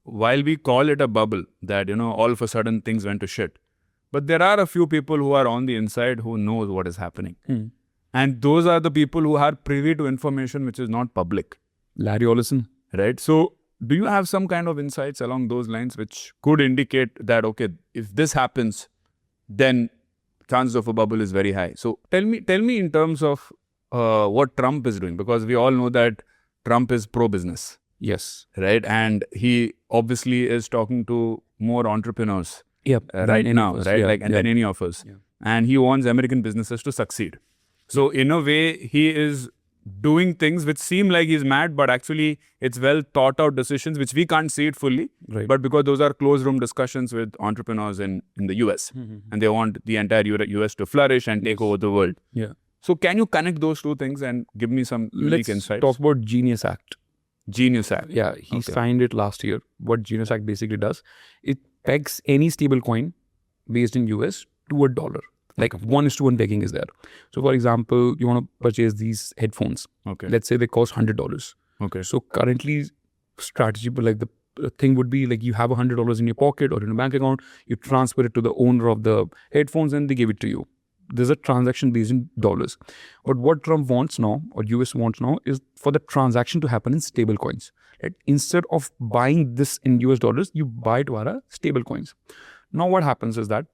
while we call it a bubble, that, all of a sudden things went to shit, but there are a few people who are on the inside who knows what is happening. And those are the people who are privy to information which is not public. Larry Ellison. Right? So, do you have some kind of insights along those lines which could indicate that, okay, if this happens, then chances of a bubble is very high? So, tell me in terms of what Trump is doing, because we all know that Trump is pro-business. Yes. Right? And he obviously is talking to more entrepreneurs right now, right? Than any of us. Yeah. And he wants American businesses to succeed. So, in a way, he is doing things which seem like he's mad, but actually it's well thought out decisions which we can't see it fully. Right. But because those are closed room discussions with entrepreneurs in the US, and they want the entire US to flourish and take over the world. Yeah. So can you connect those two things and give me some unique insights? Let's talk about Genius Act. Genius Act. Yeah, he signed it last year. What Genius Act basically does, it pegs any stable coin based in US to a dollar. Like 1:1 pegging is there. So for example, you want to purchase these headphones. Okay. Let's say they cost $100. Okay. So currently strategy, but like the thing would be like you have $100 in your pocket or in a bank account, you transfer it to the owner of the headphones and they give it to you. There's a transaction based in dollars. But what Trump wants now, or US wants now, is for the transaction to happen in stable coins. Right? Instead of buying this in US dollars, you buy it via stable coins. Now what happens is that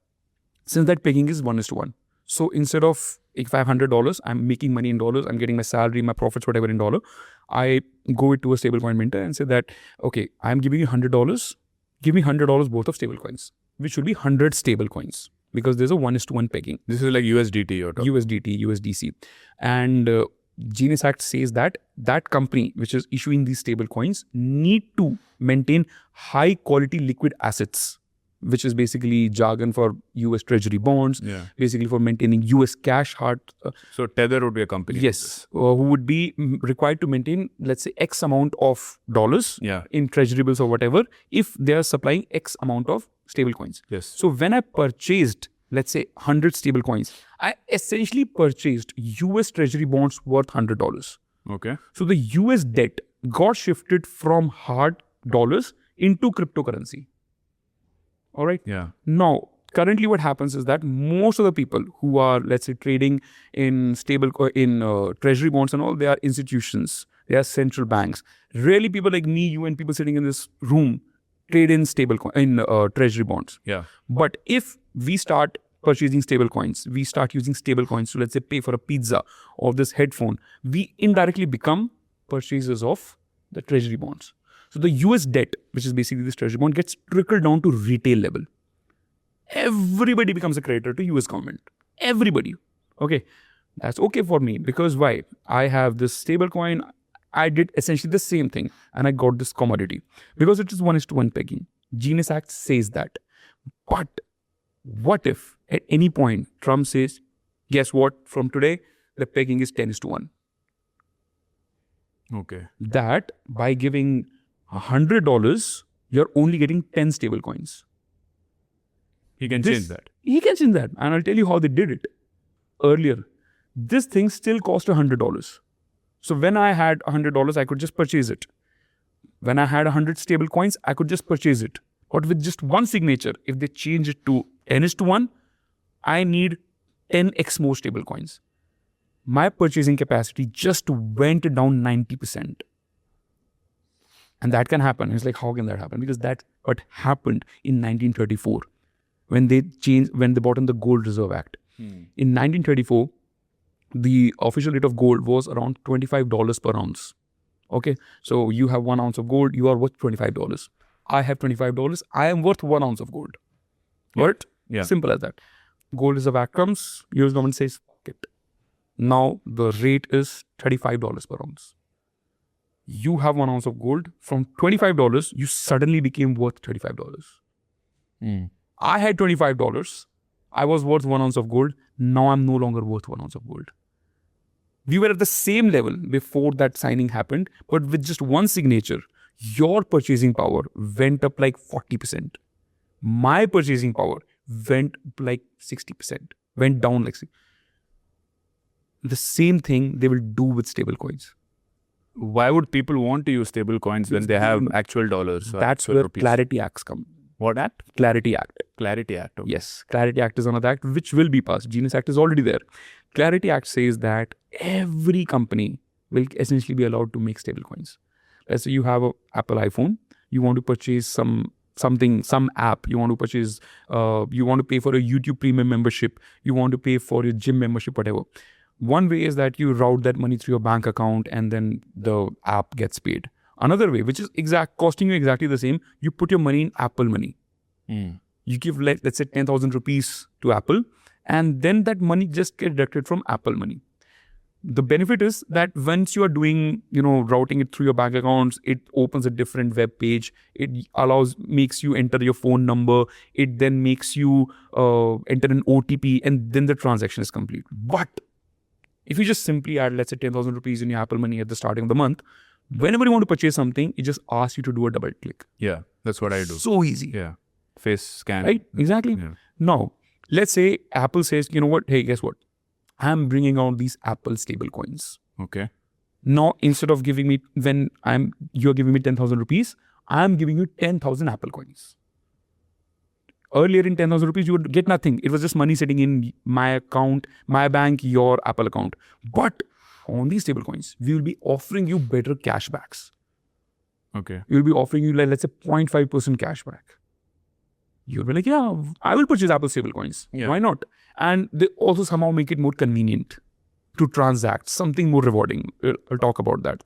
since that pegging is 1:1. So instead of if I have $100, I'm making money in dollars, I'm getting my salary, my profits, whatever in dollar, I go to a stablecoin minter and say that, okay, I'm giving you $100, give me $100 worth of stablecoins, which should be 100 stablecoins because there's a 1:1 pegging. This is like USDT you're talking. USDT, USDC. And Genius Act says that that company which is issuing these stablecoins need to maintain high quality liquid assets, which is basically jargon for US Treasury bonds, basically for maintaining US cash hard. So Tether would be a company. Yes, who would be required to maintain, let's say, X amount of dollars in Treasury bills or whatever, if they are supplying X amount of stable coins. Yes. So when I purchased, let's say, 100 stable coins, I essentially purchased US Treasury bonds worth $100. Okay. So the US debt got shifted from hard dollars into cryptocurrency. All right. Yeah. Now, currently what happens is that most of the people who are, let's say, trading in treasury bonds and all, they are institutions. They are central banks. Rarely people like me, you and people sitting in this room trade in treasury bonds. Yeah. But if we start purchasing stable coins, we start using stable coins to, let's say, pay for a pizza or this headphone, we indirectly become purchasers of the treasury bonds. So the US debt, which is basically this treasury bond, gets trickled down to retail level. Everybody becomes a creditor to US government. Everybody. Okay. That's okay for me because why? I have this stable coin. I did essentially the same thing and I got this commodity because it is 1:1 pegging. Genius Act says that. But what if at any point Trump says, guess what? From today, the pegging is 10:1. Okay. That by giving $100, you're only getting 10 stable coins. He can change that. He can change that. And I'll tell you how they did it. Earlier, this thing still cost $100. So when I had $100, I could just purchase it. When I had 100 stable coins, I could just purchase it. But with just one signature, if they change it to 10:1, I need 10x more stable coins. My purchasing capacity just went down 90%. And that can happen. It's like, how can that happen? Because that's what happened in 1934 when they brought in the Gold Reserve Act. In 1934, the official rate of gold was around $25 per ounce. Okay. So you have 1 ounce of gold, you are worth $25. I have $25. I am worth 1 ounce of gold. Right? Yeah. Simple as that. Gold Reserve Act comes, US government says, fuck it. Now the rate is $35 per ounce. You have 1 ounce of gold. From $25, you suddenly became worth $35. I had $25. I was worth 1 ounce of gold. Now I'm no longer worth 1 ounce of gold. We were at the same level before that signing happened, but with just one signature, your purchasing power went up like 40%. My purchasing power went up like 60%, went down like 60%. The same thing they will do with stable coins. why would people want to use stable coins when they have actual dollars? Or That's actual where rupees? Clarity Acts come. What Act? Clarity Act. Clarity Act. Okay. Yes, Clarity Act is another act which will be passed. Genius Act is already there. Clarity Act says that every company will essentially be allowed to make stable coins. Let's say you have an Apple iPhone, you want to purchase some app, you want to purchase, you want to pay for a YouTube premium membership, you want to pay for your gym membership, whatever. One way is that you route that money through your bank account and then the app gets paid. Another way, which is costing you exactly the same, you put your money in Apple Money. You give, let's say, 10,000 rupees to Apple, and then that money just gets deducted from Apple Money. The benefit is that once you are doing, routing it through your bank accounts, it opens a different web page. It makes you enter your phone number. It then makes you enter an OTP, and then the transaction is complete. But if you just simply add, let's say, 10,000 rupees in your Apple Money at the starting of the month, whenever you want to purchase something, it just asks you to do a double click. Yeah, that's what I do. So easy. Yeah. Face scan. Right? Exactly. Yeah. Now, let's say Apple says, you know what? Hey, guess what? I'm bringing out these Apple stable coins. Okay. Now, instead of giving me, you're giving me 10,000 rupees, I'm giving you 10,000 Apple coins. Earlier in 10,000 rupees, you would get nothing. It was just money sitting in my account, my bank, your Apple account. But on these stable coins, we will be offering you better cashbacks. Okay. We will be offering you, let's say, 0.5% cashback. You'll be like, yeah, I will purchase Apple stable coins. Yeah. Why not? And they also somehow make it more convenient to transact, something more rewarding. I'll talk about that.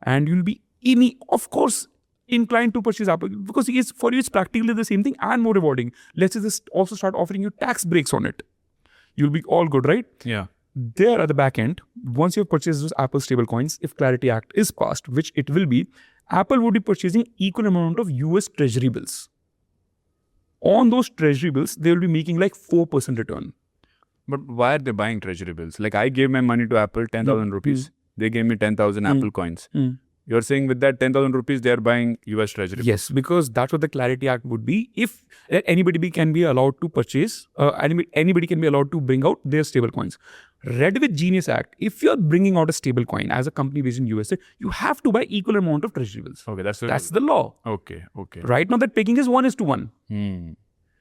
And you'll be, of course, inclined to purchase Apple because for you, it's practically the same thing and more rewarding. Let's say this also start offering you tax breaks on it. You'll be all good, right? Yeah. There at the back end, once you've purchased those Apple stable coins, if Clarity Act is passed, which it will be, Apple would be purchasing equal amount of US Treasury bills. On those treasury bills, they will be making like 4% return. But why are they buying treasury bills? Like I gave my money to Apple, 10,000 rupees. They gave me 10,000 Apple coins. You're saying with that 10,000 rupees, they're buying US Treasury bills? Yes, because that's what the Clarity Act would be. If anybody can be allowed to purchase, anybody can be allowed to bring out their stable coins. Read with Genius Act, if you're bringing out a stable coin as a company based in USA, you have to buy equal amount of treasury bills. Okay, that's the law. Okay. Right now, that pegging is 1:1.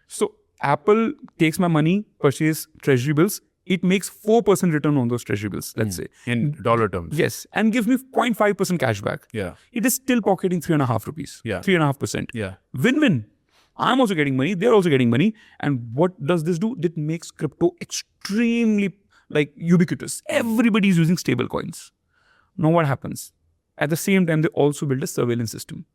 So Apple takes my money, purchase treasury bills. It makes 4% return on those treasury bills, let's say. In dollar terms. Yes, and gives me 0.5% cashback. Yeah. It is still pocketing 3.5 rupees. Yeah. 3.5%. Yeah. Win-win. I'm also getting money. They're also getting money. And what does this do? It makes crypto extremely ubiquitous. Everybody is using stable coins. Now what happens? At the same time, they also build a surveillance system.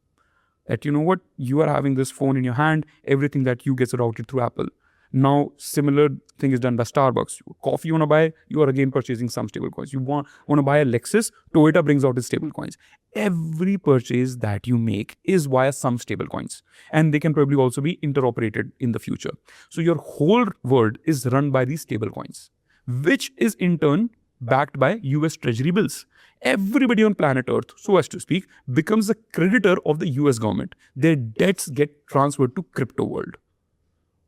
That you are having this phone in your hand, everything that you gets routed through Apple. Now, similar thing is done by Starbucks. Coffee you want to buy, you are again purchasing some stable coins. You want to buy a Lexus, Toyota brings out its stable coins. Every purchase that you make is via some stable coins. And they can probably also be interoperated in the future. So your whole world is run by these stable coins, which is in turn backed by US Treasury bills. Everybody on planet Earth, so as to speak, becomes a creditor of the US government. Their debts get transferred to crypto world.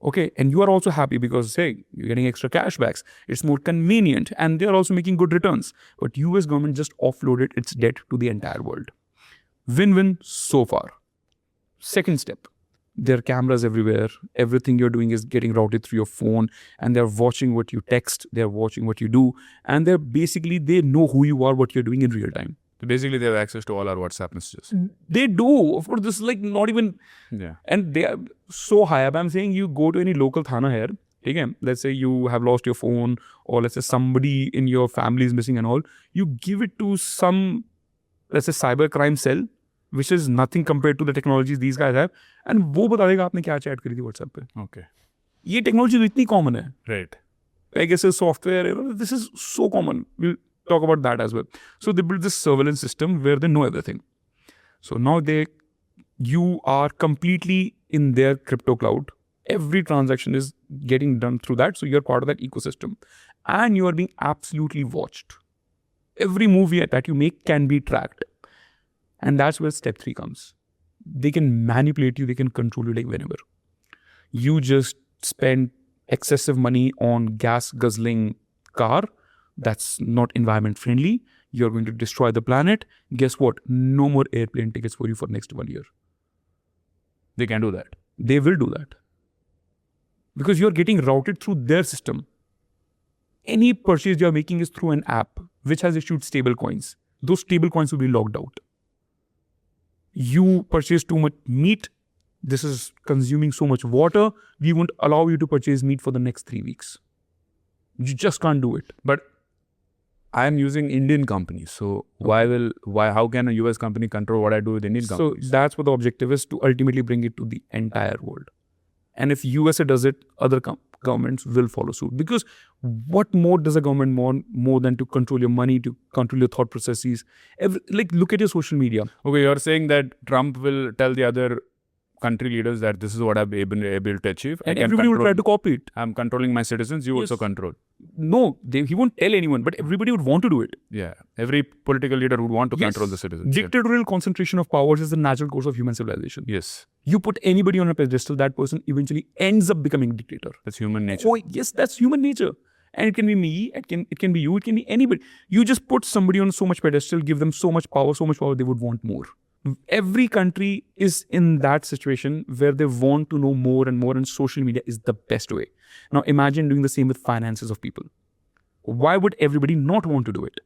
Okay, and you are also happy because, hey, you're getting extra cashbacks. It's more convenient and they're also making good returns. But US government just offloaded its debt to the entire world. Win-win so far. Second step. There are cameras everywhere. Everything you're doing is getting routed through your phone and they're watching what you text. They're watching what you do. And they know who you are, what you're doing in real time. So basically, they have access to all our WhatsApp messages. They do. Of course, this is not even... Yeah. And they are so high up. I'm saying you go to any local thana here. Again, let's say you have lost your phone or let's say somebody in your family is missing and all. You give it to some, let's say, cyber crime cell, which is nothing compared to the technologies these guys have. And वो बता देगा आपने क्या chat करी थी WhatsApp पे. Okay. ये technology तो इतनी common है. Right. I guess it's software, this is so common. We'll talk about that as well. So they built this surveillance system where they know everything. So now you are completely in their crypto cloud. Every transaction is getting done through that. So you're part of that ecosystem. And you are being absolutely watched. Every move that you make can be tracked. And that's where step 3 comes. They can manipulate you. They can control you like whenever. You just spend excessive money on gas guzzling car that's not environment friendly. You're going to destroy the planet. Guess what? No more airplane tickets for you for next 1 year. They can do that. They will do that. Because you're getting routed through their system. Any purchase you're making is through an app which has issued stablecoins. Those stablecoins will be logged out. You purchase too much meat. This is consuming so much water. We won't allow you to purchase meat for the next 3 weeks. You just can't do it. But I am using Indian companies. So how can a US company control what I do with Indian companies? So that's what the objective is, to ultimately bring it to the entire world. And if USA does it, other governments will follow suit. Because what more does a government want more than to control your money, to control your thought processes? Look at your social media. Okay, you're saying that Trump will tell the other country leaders that this is what I've been able to achieve. And everybody will try to copy it. I'm controlling my citizens. You also control. No, he won't tell anyone, but everybody would want to do it. Yeah. Every political leader would want to control the citizens. Dictatorial concentration of powers is the natural course of human civilization. Yes. You put anybody on a pedestal, that person eventually ends up becoming a dictator. That's human nature. Oh, yes, that's human nature. And it can be me, it can be you, it can be anybody. You just put somebody on so much pedestal, give them so much power, they would want more. Every country is in that situation where they want to know more and more, and social media is the best way. Now imagine doing the same with finances of people. Why would everybody not want to do it?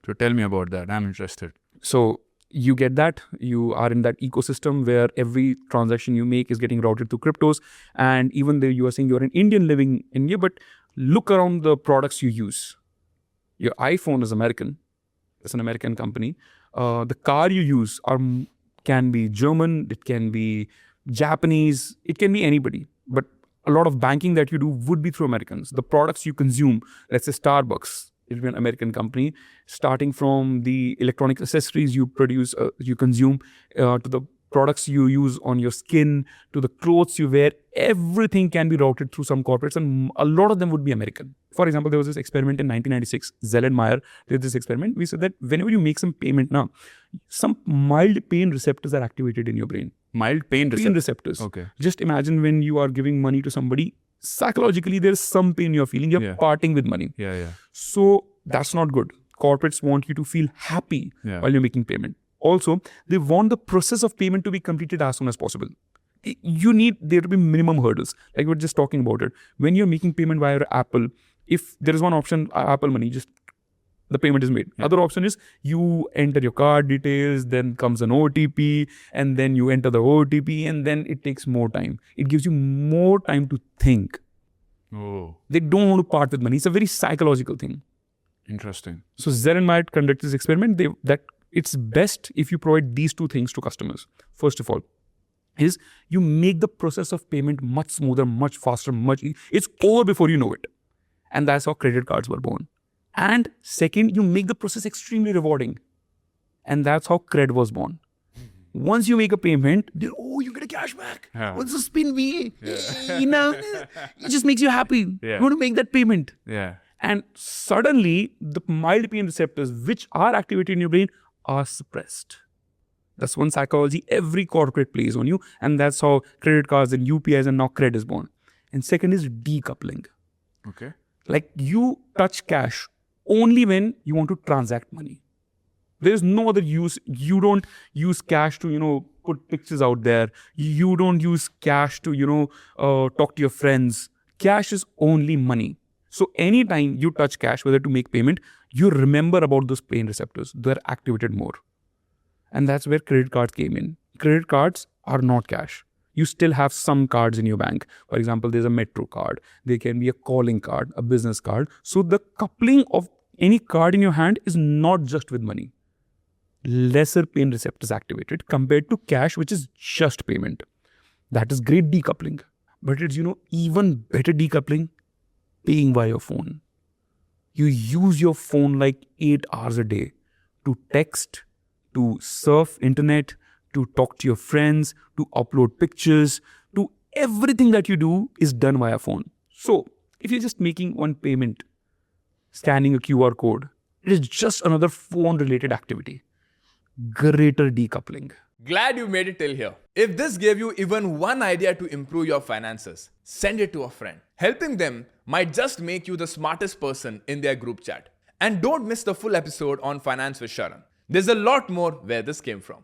So tell me about that. I'm interested. So you get that. You are in that ecosystem where every transaction you make is getting routed through cryptos. And even though you are saying you're an Indian living in India, but look around the products you use. Your iPhone is American. It's an American company. The car you use can be German, it can be Japanese, it can be anybody. But a lot of banking that you do would be through Americans. The products you consume, let's say Starbucks, it'll be an American company, starting from the electronic accessories you produce, you consume, to the products you use on your skin, to the clothes you wear, everything can be routed through some corporates, and a lot of them would be American. For example, there was this experiment in 1996. Zell and Meyer did this experiment. We said that whenever you make some payment now, some mild pain receptors are activated in your brain. Mild pain receptors. Okay. Just imagine when you are giving money to somebody, psychologically there's some pain you're feeling. You're parting with money. Yeah. So that's not good. Corporates want you to feel happy while you're making payment. Also, they want the process of payment to be completed as soon as possible. You need there to be minimum hurdles. Like we were just talking about it. When you're making payment via Apple, if there is one option, Apple Money, just the payment is made. Other option is you enter your card details, then comes an OTP, and then you enter the OTP, and then it takes more time. It gives you more time to think. Oh. They don't want to part with money. It's a very psychological thing. Interesting. So Zell and Meyer conducted this experiment. That it's best if you provide these two things to customers. First of all, is you make the process of payment much smoother, much faster, it's over before you know it. And that's how credit cards were born. And second, you make the process extremely rewarding. And that's how cred was born. Once you make a payment, you get a cashback. Yeah. What's the spin me? It just makes you happy. Yeah. You want to make that payment. Yeah. And suddenly, the mild pain receptors, which are activated in your brain, are suppressed. That's one psychology every corporate plays on you. And that's how credit cards and UPIs and now cred is born. And second is decoupling. Okay. Like you touch cash only when you want to transact money. There's no other use. You don't use cash to, put pictures out there. You don't use cash to, talk to your friends. Cash is only money. So anytime you touch cash, whether to make payment, you remember about those pain receptors. They're activated more. And that's where credit cards came in. Credit cards are not cash. You still have some cards in your bank. For example, there's a Metro card. There can be a calling card, a business card. So the coupling of any card in your hand is not just with money. Lesser pain receptors activated compared to cash, which is just payment. That is great decoupling. But it's, even better decoupling, paying via your phone. You use your phone like 8 hours a day to text, to surf internet, to talk to your friends, to upload pictures, to everything that you do is done via phone. So if you're just making one payment, scanning a QR code, it is just another phone-related activity. Greater decoupling. Glad you made it till here. If this gave you even one idea to improve your finances, send it to a friend. Helping them might just make you the smartest person in their group chat. And don't miss the full episode on Finance with Sharan. There's a lot more where this came from.